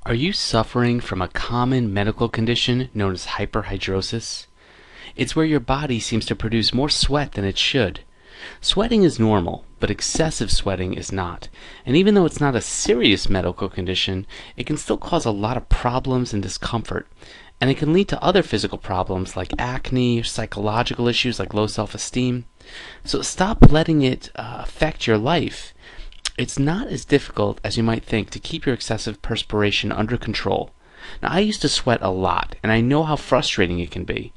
Are you suffering from a common medical condition known as hyperhidrosis? It's where your body seems to produce more sweat than it should. Sweating is normal, but excessive sweating is not. And even though it's not a serious medical condition, it can still cause a lot of problems and discomfort. And it can lead to other physical problems like acne, or psychological issues like low self-esteem. So stop letting it affect your life. It's not as difficult as you might think to keep your excessive perspiration under control. Now, I used to sweat a lot, and I know how frustrating it can be.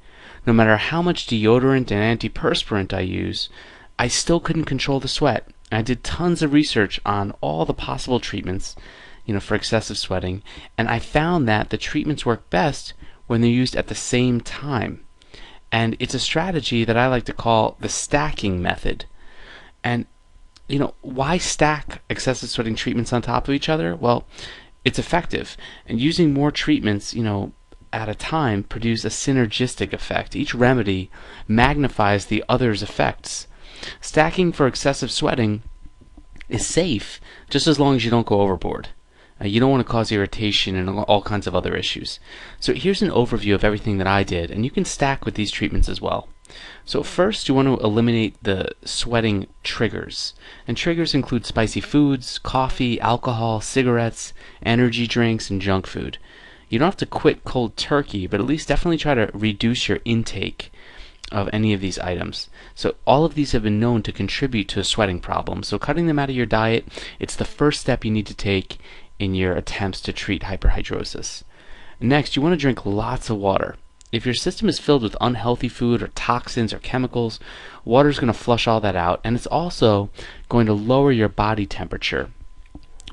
No matter how much deodorant and antiperspirant I use, I still couldn't control the sweat. I did tons of research on all the possible treatments, for excessive sweating, and I found that the treatments work best when they're used at the same time. And it's a strategy that I like to call the stacking method. And why stack excessive sweating treatments on top of each other? Well, it's effective, and using more treatments, at a time produce a synergistic effect. Each remedy magnifies the other's effects. Stacking for excessive sweating is safe just as long as you don't go overboard. You don't want to cause irritation and all kinds of other issues. So here's an overview of everything that I did, and you can stack with these treatments as well. So first, you want to eliminate the sweating triggers. And triggers include spicy foods, coffee, alcohol, cigarettes, energy drinks, and junk food. You don't have to quit cold turkey, but at least definitely try to reduce your intake of any of these items. So all of these have been known to contribute to a sweating problem. So cutting them out of your diet, it's the first step you need to take in your attempts to treat hyperhidrosis. Next, you want to drink lots of water. If your system is filled with unhealthy food or toxins or chemicals, water is going to flush all that out, and it's also going to lower your body temperature,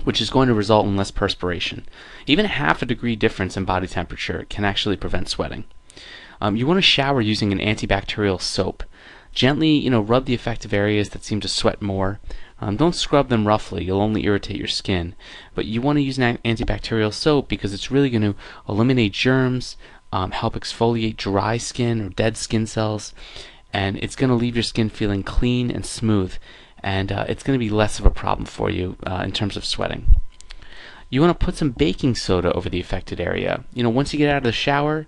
which is going to result in less perspiration. Even a half a degree difference in body temperature can actually prevent sweating. You want to shower using an antibacterial soap. Gently, rub the affected areas that seem to sweat more. Don't scrub them roughly, you'll only irritate your skin. But you want to use an antibacterial soap because it's really going to eliminate germs, help exfoliate dry skin or dead skin cells, and it's going to leave your skin feeling clean and smooth, and it's going to be less of a problem for you in terms of sweating. You want to put some baking soda over the affected area. Once you get out of the shower,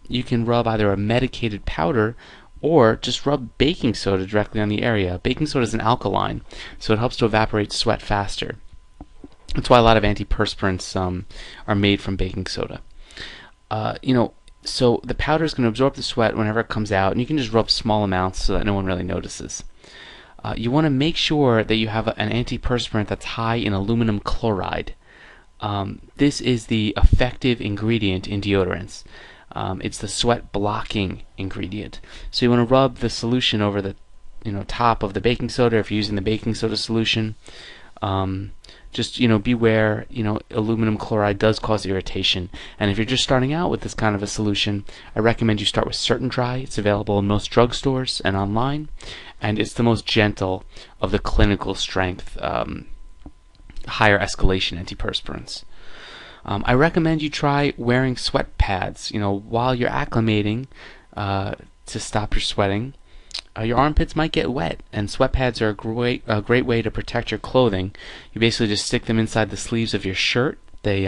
you can rub either a medicated powder or just rub baking soda directly on the area. Baking soda is an alkaline, so it helps to evaporate sweat faster. That's why a lot of antiperspirants are made from baking soda. So the powder is going to absorb the sweat whenever it comes out, and you can just rub small amounts so that no one really notices. You want to make sure that you have an antiperspirant that's high in aluminum chloride. This is the effective ingredient in deodorants. It's the sweat blocking ingredient. So you want to rub the solution over the top of the baking soda if you're using the baking soda solution. Just beware, aluminum chloride does cause irritation, and if you're just starting out with this kind of a solution, I recommend you start with Certain Dry. It's available in most drugstores and online, and it's the most gentle of the clinical strength higher escalation antiperspirants. I recommend you try wearing sweat pads while you're acclimating to stop your sweating. Your armpits might get wet, and sweat pads are a great way to protect your clothing. You basically just stick them inside the sleeves of your shirt. They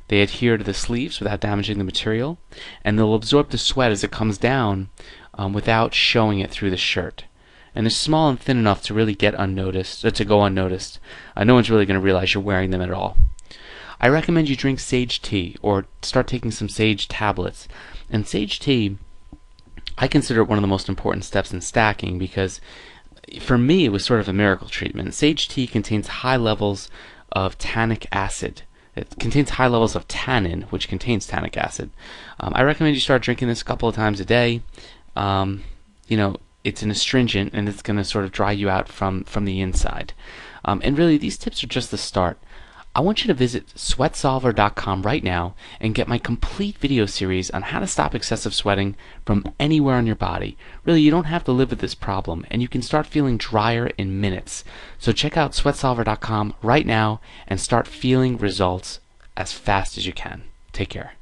adhere to the sleeves without damaging the material, and they'll absorb the sweat as it comes down without showing it through the shirt. And they're small and thin enough to really get unnoticed, to go unnoticed. No one's really going to realize you're wearing them at all. I recommend you drink sage tea or start taking some sage tablets. And sage tea, I consider it one of the most important steps in stacking because for me it was sort of a miracle treatment. Sage tea contains high levels of tannic acid. It contains high levels of tannin, which contains tannic acid. I recommend you start drinking this a couple of times a day. It's an astringent, and it's going to sort of dry you out from the inside. And really, these tips are just the start. I want you to visit sweatsolver.com right now and get my complete video series on how to stop excessive sweating from anywhere on your body. Really, you don't have to live with this problem, and you can start feeling drier in minutes. So check out sweatsolver.com right now and start feeling results as fast as you can. Take care.